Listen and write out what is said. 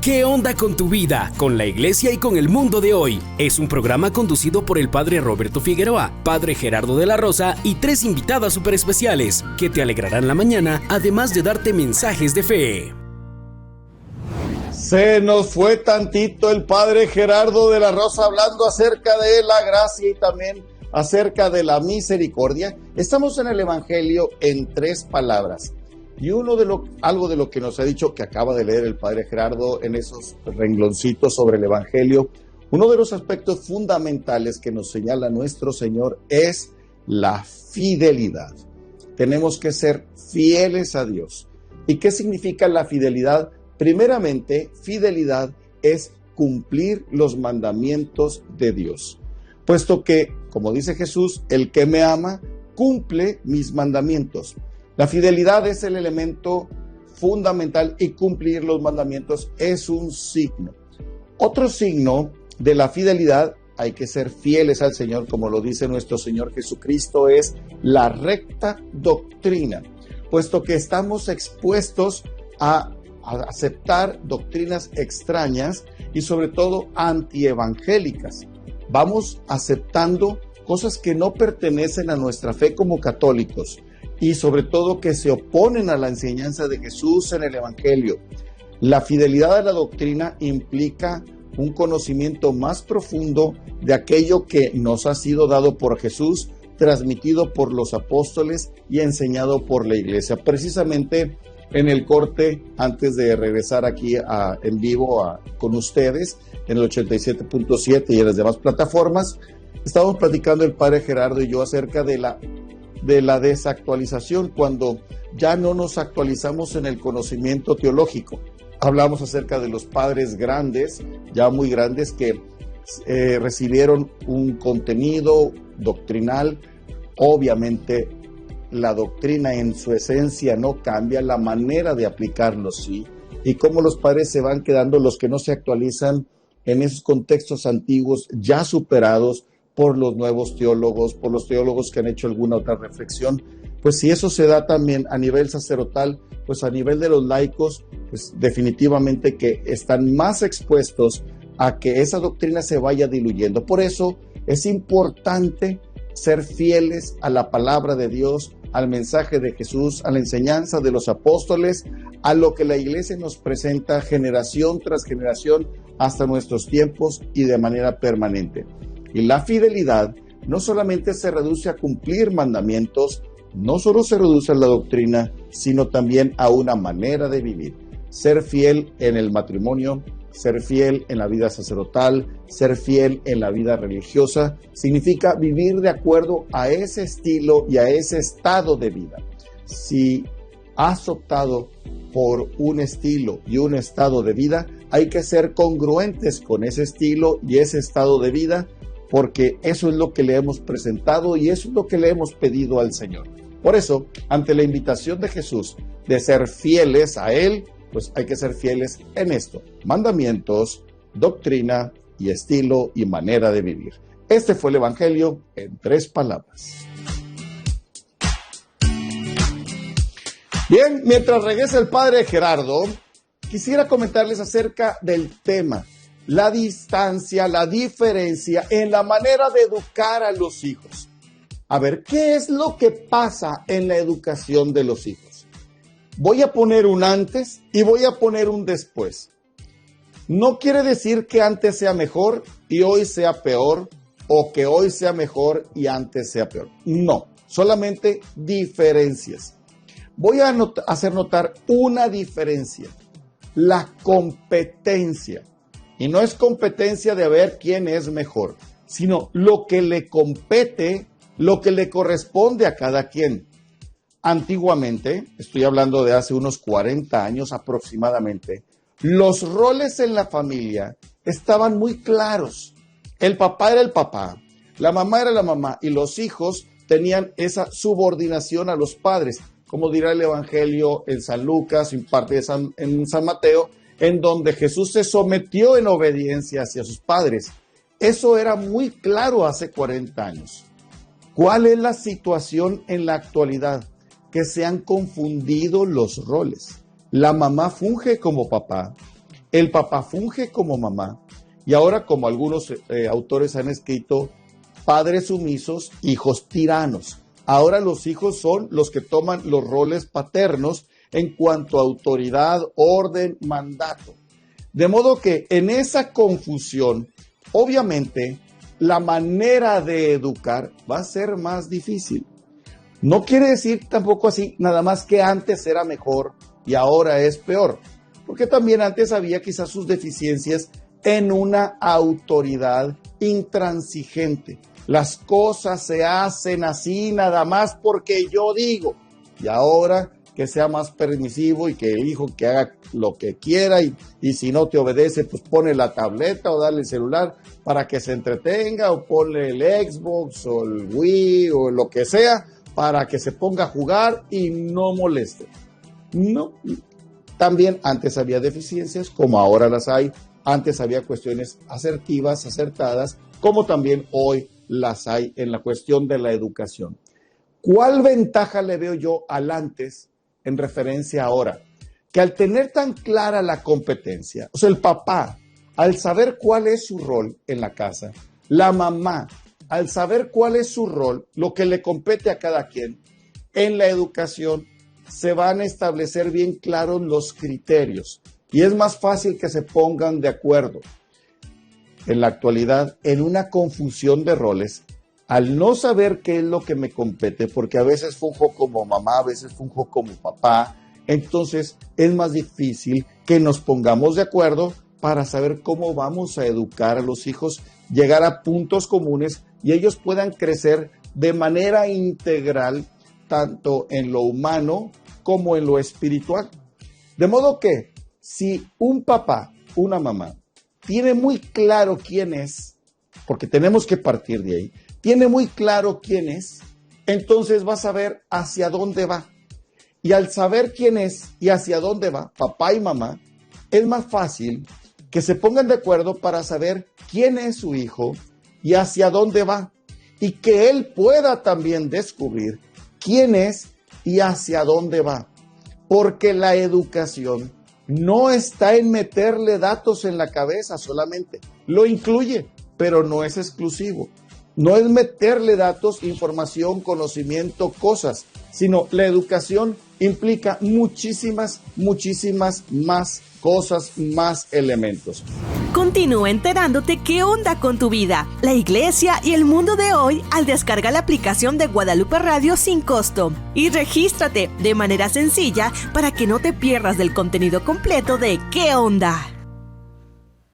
¿Qué onda con tu vida, con la iglesia y con el mundo de hoy? Es un programa conducido por el padre Roberto Figueroa, padre Gerardo de la Rosa y 3 invitadas súper especiales que te alegrarán la mañana, además de darte mensajes de fe. Se nos fue tantito el padre Gerardo de la Rosa hablando acerca de la gracia y también acerca de la misericordia. Estamos en el Evangelio en 3 palabras. Y algo de lo que nos ha dicho, que acaba de leer el padre Gerardo en esos rengloncitos sobre el Evangelio, uno de los aspectos fundamentales que nos señala nuestro Señor es la fidelidad. Tenemos que ser fieles a Dios. ¿Y qué significa la fidelidad? Primeramente, fidelidad es cumplir los mandamientos de Dios. Puesto que, como dice Jesús, el que me ama, cumple mis mandamientos. La fidelidad es el elemento fundamental y cumplir los mandamientos es un signo. Otro signo de la fidelidad, hay que ser fieles al Señor, como lo dice nuestro Señor Jesucristo, es la recta doctrina, puesto que estamos expuestos a aceptar doctrinas extrañas y sobre todo antievangélicas. Vamos aceptando cosas que no pertenecen a nuestra fe como católicos y sobre todo que se oponen a la enseñanza de Jesús en el Evangelio. La fidelidad a la doctrina implica un conocimiento más profundo de aquello que nos ha sido dado por Jesús, transmitido por los apóstoles y enseñado por la iglesia. Precisamente en el corte, antes de regresar aquí en vivo con ustedes, en el 87.7 y en las demás plataformas, estábamos platicando el padre Gerardo y yo acerca de la desactualización, cuando ya no nos actualizamos en el conocimiento teológico. Hablamos acerca de los padres grandes, ya muy grandes, que recibieron un contenido doctrinal. Obviamente, la doctrina en su esencia no cambia, la manera de aplicarlo sí, y cómo los padres se van quedando, los que no se actualizan en esos contextos antiguos ya superados por los nuevos teólogos, por los teólogos que han hecho alguna otra reflexión. Pues si eso se da también a nivel sacerdotal, pues a nivel de los laicos, pues definitivamente que están más expuestos a que esa doctrina se vaya diluyendo. Por eso es importante ser fieles a la palabra de Dios, al mensaje de Jesús, a la enseñanza de los apóstoles, a lo que la iglesia nos presenta generación tras generación hasta nuestros tiempos y de manera permanente. Y la fidelidad no solamente se reduce a cumplir mandamientos, no solo se reduce a la doctrina, sino también a una manera de vivir. Ser fiel en el matrimonio, ser fiel en la vida sacerdotal, ser fiel en la vida religiosa, significa vivir de acuerdo a ese estilo y a ese estado de vida. Si has optado por un estilo y un estado de vida, hay que ser congruentes con ese estilo y ese estado de vida, porque eso es lo que le hemos presentado y eso es lo que le hemos pedido al Señor. Por eso, ante la invitación de Jesús de ser fieles a Él, pues hay que ser fieles en esto: mandamientos, doctrina y estilo y manera de vivir. Este fue el Evangelio en 3 palabras. Bien, mientras regresa el padre Gerardo, quisiera comentarles acerca del tema: la distancia, la diferencia en la manera de educar a los hijos. A ver, ¿qué es lo que pasa en la educación de los hijos? Voy a poner un antes y voy a poner un después. No quiere decir que antes sea mejor y hoy sea peor, o que hoy sea mejor y antes sea peor. No, solamente diferencias. Voy a hacer notar una diferencia: la competencia. Y no es competencia de ver quién es mejor, sino lo que le compete, lo que le corresponde a cada quien. Antiguamente, estoy hablando de hace unos 40 años aproximadamente, los roles en la familia estaban muy claros. El papá era el papá, la mamá era la mamá y los hijos tenían esa subordinación a los padres, como dirá el Evangelio en San Lucas, en parte en San Mateo, en donde Jesús se sometió en obediencia hacia sus padres. Eso era muy claro hace 40 años. ¿Cuál es la situación en la actualidad? Que se han confundido los roles. La mamá funge como papá El papá funge como mamá y ahora, como algunos autores han escrito, padres sumisos, hijos tiranos. Ahora los hijos son los que toman los roles paternos en cuanto a autoridad, orden, mandato. De modo que en esa confusión, obviamente, la manera de educar va a ser más difícil. No quiere decir tampoco así, nada más que antes era mejor y ahora es peor. Porque también antes había quizás sus deficiencias en una autoridad intransigente. Las cosas se hacen así nada más porque yo digo. Y ahora que sea más permisivo y que el hijo que haga lo que quiera y si no te obedece, pues pone la tableta o dale el celular para que se entretenga o ponle el Xbox o el Wii o lo que sea para que se ponga a jugar y no moleste. No. También antes había deficiencias como ahora las hay. Antes había cuestiones asertivas, acertadas, como también hoy las hay en la cuestión de la educación. ¿Cuál ventaja le veo yo al antes en referencia a ahora? Que al tener tan clara la competencia, o sea, el papá, al saber cuál es su rol en la casa, la mamá, al saber cuál es su rol, lo que le compete a cada quien, en la educación se van a establecer bien claros los criterios y es más fácil que se pongan de acuerdo. En la actualidad, en una confusión de roles, al no saber qué es lo que me compete, porque a veces funjo como mamá, a veces funjo como papá, entonces es más difícil que nos pongamos de acuerdo para saber cómo vamos a educar a los hijos, llegar a puntos comunes y ellos puedan crecer de manera integral, tanto en lo humano como en lo espiritual. De modo que si un papá, una mamá, tiene muy claro quién es, porque tenemos que partir de ahí, tiene muy claro quién es, entonces va a saber hacia dónde va. Y al saber quién es y hacia dónde va, papá y mamá, es más fácil que se pongan de acuerdo para saber quién es su hijo y hacia dónde va. Y que él pueda también descubrir quién es y hacia dónde va. Porque la educación no está en meterle datos en la cabeza solamente. Lo incluye, pero no es exclusivo. No es meterle datos, información, conocimiento, cosas, sino la educación implica muchísimas más cosas, más elementos. Continúa enterándote qué onda con tu vida, la iglesia y el mundo de hoy al descargar la aplicación de Guadalupe Radio sin costo. Y regístrate de manera sencilla para que no te pierdas del contenido completo de ¿Qué onda?